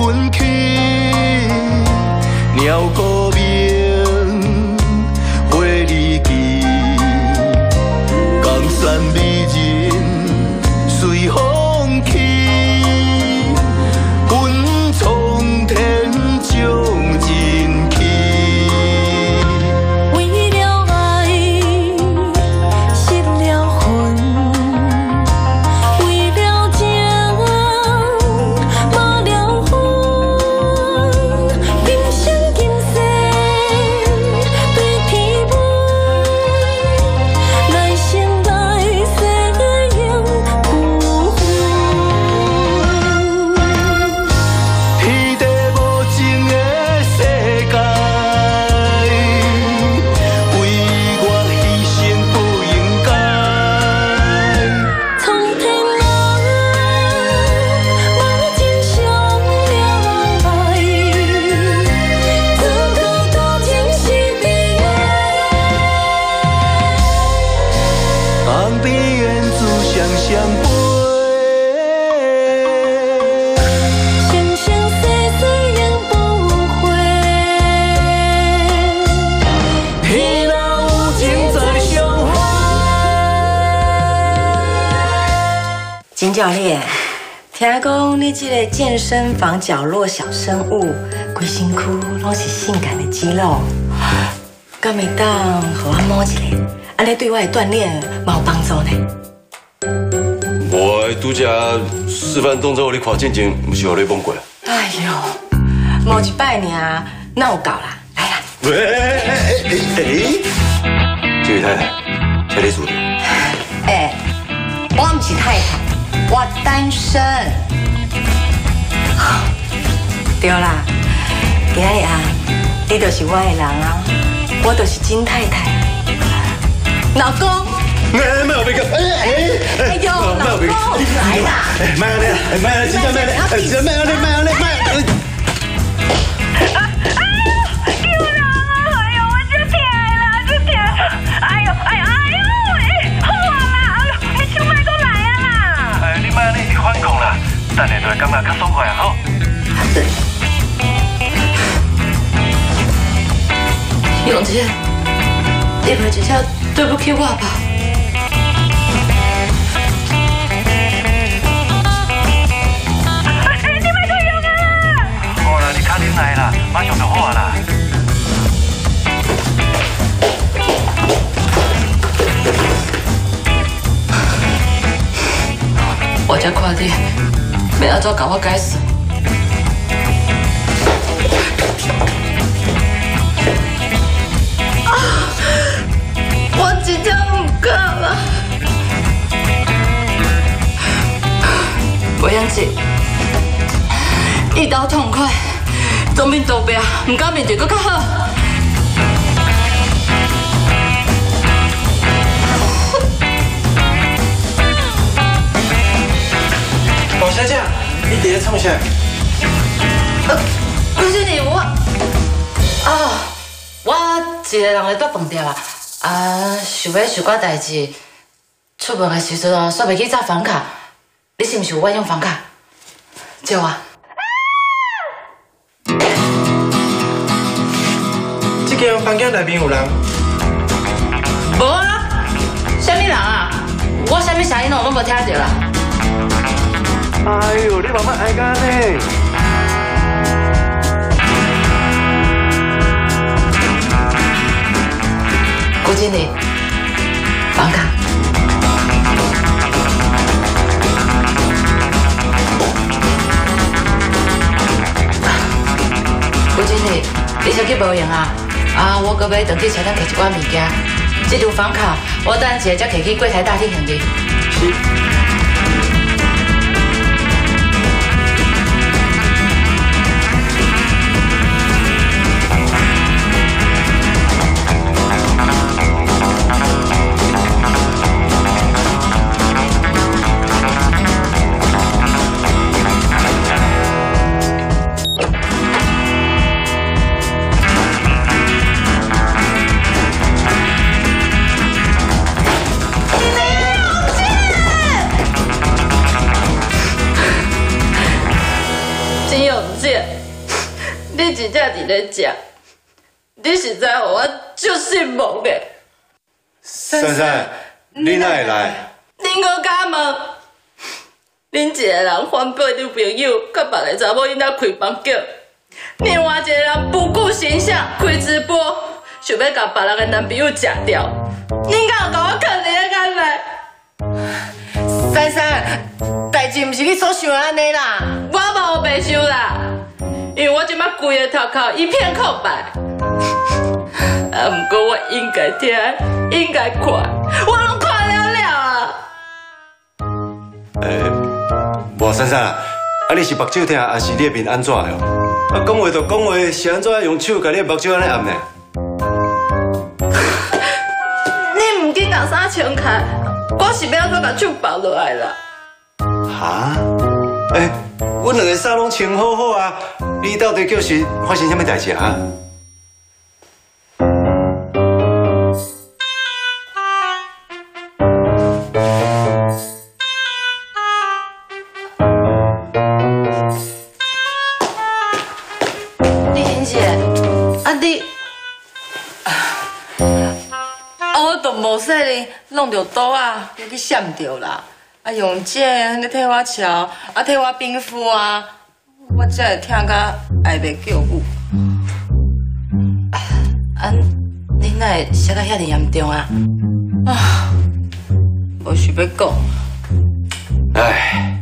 运气，鸟孤鸣，花离奇，江山美人随风起，云从天将人去。 金教练，听讲你这个健身房角落小生物，规身躯拢是性感的肌肉，敢会当互我摸一下？安尼对我的锻炼嘛有帮助呢？我拄则示范动作，你看进前不是互你摸过？哎呦，摸一摆尔，哪有够啦？来啦！这位太太，请你注意。我不是太太。 我单身，对啦，今日啊，你就是我的人啊，我就是金太太，老公。没有别个，哎呦，老公，来啦！慢点，慢点，真慢点，真慢点，慢点，慢点。哎呦，救人啊！哎呦，我这疼啦，这疼！哎呦，哎呦，好啊啦！哎呦，你手莫搁来啊啦！哎，你莫安尼一直反抗啦，等下就会感觉较爽快啊，好。永杰，你们只叫对不起我吧？哎，你莫再用啊啦！好啦，你卡进来啦，马上就好啦。我才看你，要安怎甲我解释？我真正唔敢啦！维安姐，一刀痛快，总比逃避唔敢面对搁较好。王小姐，你伫咧创啥？不是你我一个人咧蹛饭店想要想寡代志，出门的时阵煞袂记找房卡，你是毋是有我用房卡？借我。这间房间内面有人？无啊，啥物人啊？我啥物声音拢无听到啦。哎呦，你慢慢爱干呢。郭经理，房卡。郭经理，你先去无用啊！我搁要回去车站摕一寡物件。这张房卡，我等一下才摕去柜台大厅还你。是。真正伫咧食，你实在互我足失望的。珊珊，你哪会来？恁搁敢问？恁一个人反背女朋友，甲别个查某囡仔开房叫，另外一个人不顾形象开直播，想要甲别人的男朋友食掉，恁敢有甲我囥伫咧眼内？珊珊，代志毋是你所想的安尼啦，我无白想啦，因为我即摆规个头壳一片空白。啊，毋过我应该听，应该看，我拢看了了啊。无珊珊啊，你是目睭疼，还是你的面安怎的哦？啊，讲话就讲话，是安怎用手甲你的目睭安尼按呢？你唔紧共衫穿开，我是要安怎甲手绑落来啦？哈？阮两个衫拢穿好好啊，你到底叫是发生什么代志啊？无说哩，弄着刀啊，又去闪着啦。啊，用这你替我瞧，啊替我冰敷啊，我才会疼甲爱袂叫舞。啊，你哪会写到遐尼严重啊？啊，无想要讲。唉，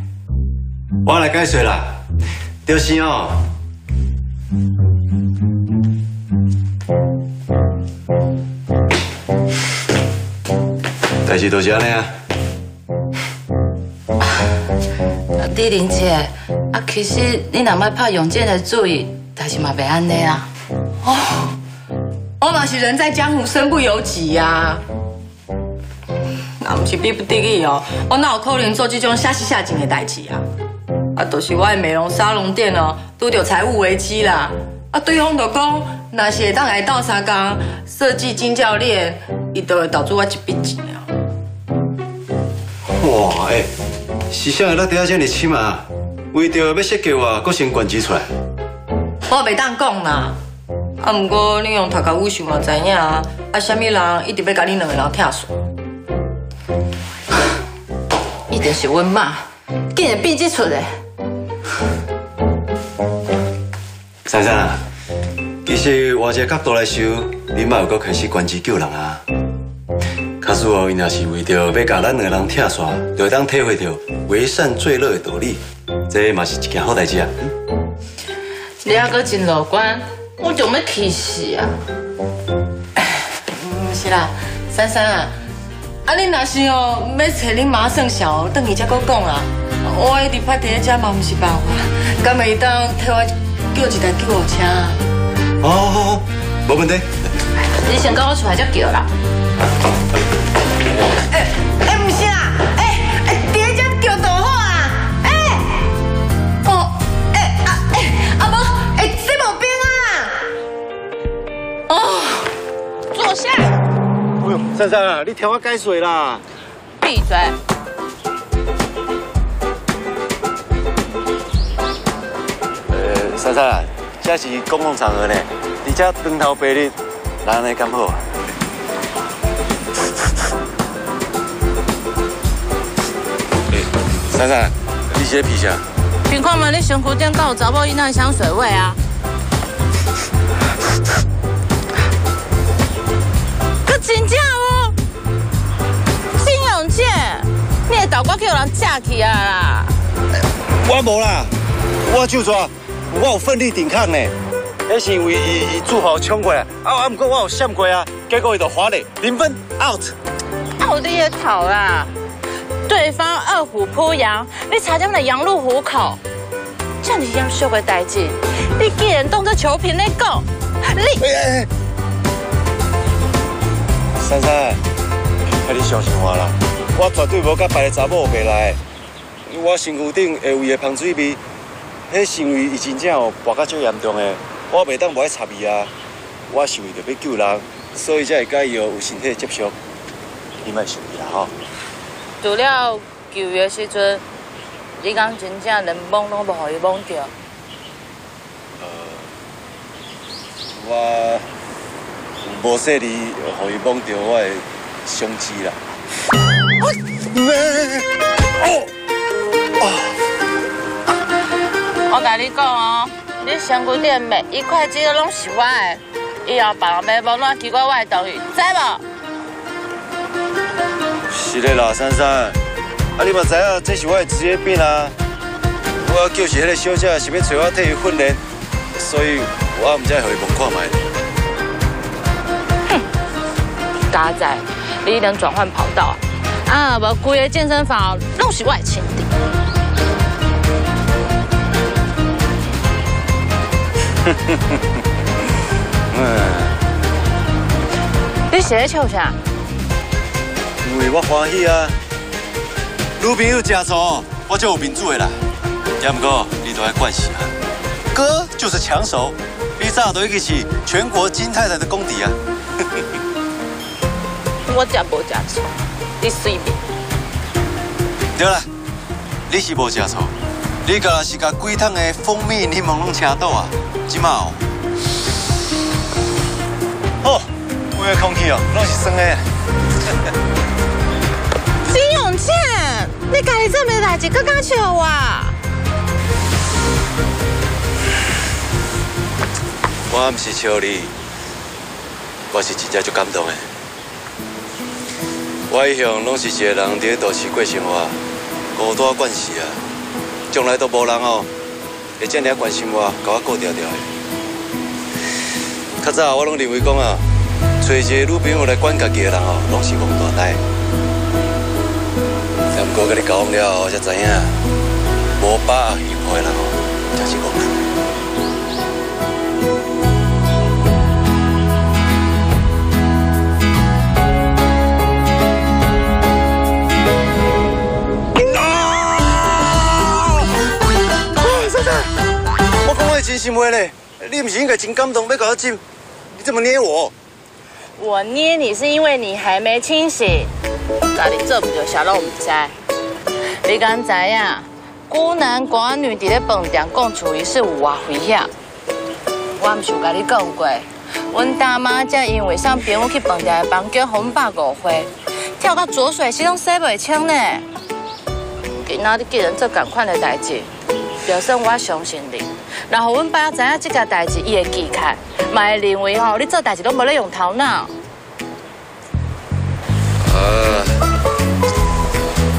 我来解说啦，就是哦。代志就是安尼啊！李玲姐，啊，其实你若莫拍永健的主意，代志嘛袂安尼啊。哦，我嘛是人在江湖，身不由己呀。若毋是逼不得已哦，我哪有可能做这种下戏下井的代志啊？啊，就是我的美容沙龙店哦，拄着财务危机啦。啊，对方就讲，若是会当来斗相共设计金教练，伊就会投资我一笔钱啊。哇，是啥会落地啊遮尔深啊？为着要设计我，搁先捐钱出来。我袂当讲啦。啊，毋过你用头壳武想嘛知影啊，啊，啥物人一直要甲你两个人拆散？一定是阮妈，竟然变这出的。珊珊啊，其实换一个角度来想，你嘛有搁开始捐钱救人啊。假使哦，伊若是为着要甲咱两个人拆散，就会当体会到为善最乐的道理，这嘛是一件好代志啊。你还阁真乐观，我就要气死啊！毋是啦，珊珊啊，啊你若是哦要找恁妈算账，等伊才阁讲啦。我一直拍第一只嘛，毋是办法，敢会当替我叫一台救护车啊？好，无问题。你先跟我出来才叫啦。毋是啦，第一只叫就好啊，无，这无变啊，哦，坐下。哎呦，珊珊啊，你听我解说啦。闭嘴。珊珊啊，这是公共场合呢，而且长头白日，哪安尼敢好啊？珊珊，你是在皮啥？凭看嘛，你身躯顶敢有查某囡仔香水味啊？佮真正哦，金永健，你的豆瓜叫人炸去啊啦！我无啦，我就说，我有奋力抵抗呢。那是因为伊助跑冲过来，不过我有闪过啊，结果伊就滑嘞，0分 out。out你也讨啦！对方2虎扑羊，你差点来羊入虎口。这样严肃的代志，你竟然当作球评在讲，你……珊珊，你相信我啦，我绝对无甲别个查某袂来。我身躯顶下位的芳水味，迄是因为伊真正有跋甲足严重的，我袂当无爱插伊啊。我是为着要救人，所以才会甲伊有身体接触。你莫生气啦吼。除了救伊的时阵，你讲真正连懵拢无互伊懵着。我无说你，互伊摸着我的胸肌啦。我甲你讲哦，你身躯顶每一块肌肉拢是我的，以后别人要摸乱奇怪我的东西，知无？是的啦，珊珊，啊你嘛知影这是我的职业病啊。我就是迄个小姐，想要找我替伊训练，所以我毋才互伊摸看卖。哼，家仔，你能转换跑道啊？无规个健身房拢是我的亲弟。你是咧笑啥？因为我欢喜啊，女朋友真粗，我就有面子的啦。也不过你都爱惯习啊，哥就是抢手，你早都已经是全国金太太的公敌啊。我真无吃醋，你随便。对啦，你是无吃醋，你个是甲规桶的蜂蜜柠檬拢吃倒啊，即马哦。哦，我的空气哦，拢是酸的。金永健，你家己做咩代志，搁敢笑我？我毋是笑你，我是真正足感动的。我一向拢是一个人伫咧都市过生活，孤单惯势啊，从来都无人哦会遮尔关心我，甲我顾条条的。较早我拢认为讲啊，找一个女朋友来管家己的人哦，拢是戆大呆。但不过甲你交往了后，才知影，无把握幸福的人哦，才是戆大。真心话嘞，你不是应该真感动要搞我亲？你怎么捏我？我捏你是因为你还没清醒，家己做唔着啥拢唔知。你敢知影？孤男寡女伫咧饭店共处一室有偌危险？我唔是有甲你讲过，阮大妈才因为送朋友去饭店的房间，550岁，跳到浊水溪拢洗袂清呢。今仔你既然做同款的代志，就算我相信你。然后阮爸知影这件代志，伊会记开，嘛会认为吼，你做代志都无咧用头脑。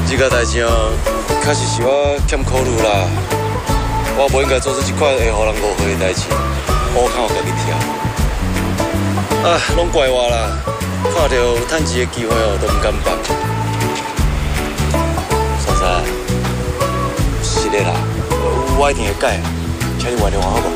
这件代志哦，确实是我欠考虑啦。我无应该做出这款会互人误会的代志，我看我家己跳。拢怪我啦！看到有趁钱的机会哦，都唔敢放。珊珊，是的啦，我一定会改。请你原谅我好不？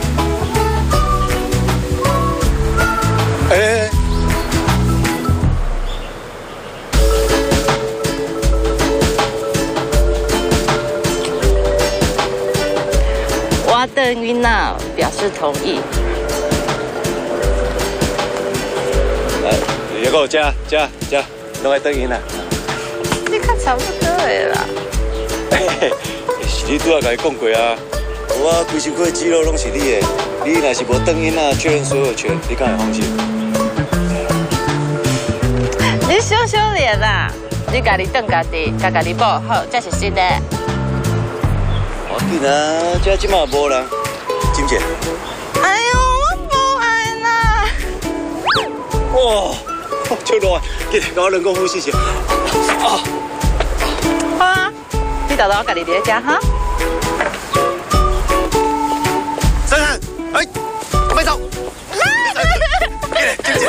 我等于呢表示同意。也给我加，拢爱等因啦。你较差不多的啦。是你拄仔甲伊讲过啊。我规身躯的肌肉拢是你的，你若是无等因啊，确认所有权，你敢会放心？你羞羞脸啦！你家己等家己，家己保好，才是真的。我紧啊，这即马无人，金姐。哎呦，我不爱啦！哇，超热，记得甲我人工呼吸下。好啊，你豆豆我家己伫家哈。珊珊，哎，别走！金姐。